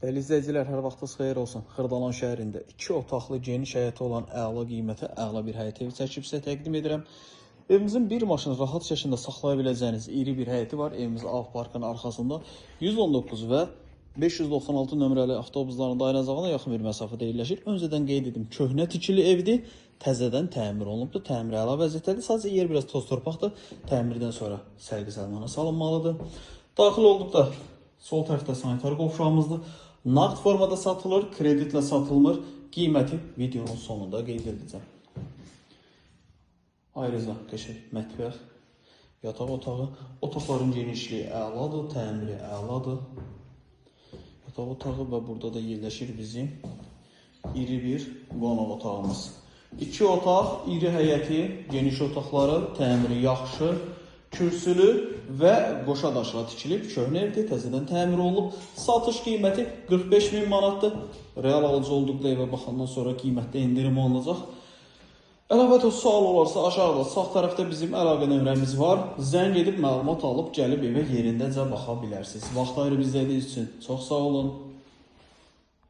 Dəyərli izləyicilər, hər vaxtınız xeyir olsun. Xırdalan şəhərində 2 otaqlı geniş həyəti olan əla qiymətə əla bir həyət evi çəkib sizə təqdim edirəm. Evimizin bir maşını rahat şəkildə saxlaya biləcəyiniz iri bir həyəti var. Evimiz Ağ Parkın arxasında 119 və 596 nömrəli avtobusların dayanacağına yaxın bir məsafədə yerləşir. Öncədən qeyd edim, köhnə tikili evdir, təzədən təmir olunubdur. Təmir əla vəziyyətdədir. Sadəcə yer biraz toz torpaqdır. Təmirdən sonra sərgi-səlmana salınmalıdır. Daxil olduqda sol tərəfdə sanitar qovşağımızdır. Nağd formada satılır, kreditlə satılmır. Qiyməti videonun sonunda qeyd edəcəm. Ayrıca qəşəng mətbəx, yataq otağı. Otaqların genişliyi əladır, təmiri əladır. Yataq otağı və burada da yerləşir bizim iri bir qonaq otağımız. 2 otaq, iri həyəti, geniş otaqları, təmiri yaxşı, kürsülü və qoşa daşla tikilib, köhnə evdir, təzədən təmir olunub. Satış qiyməti 45.000 manatdır. Real alıcı olduqda evə baxandan sonra qiymətdə endirim olunacaq. Əlavə sual olarsa aşağıda sağ tərəfdə bizim əlaqə nömrəmiz var. Zəng edib məlumat alıb gəlib evə yerindəcə baxa bilərsiniz. Vaxt ayırıb izlədiyiniz üçün çox sağ olun.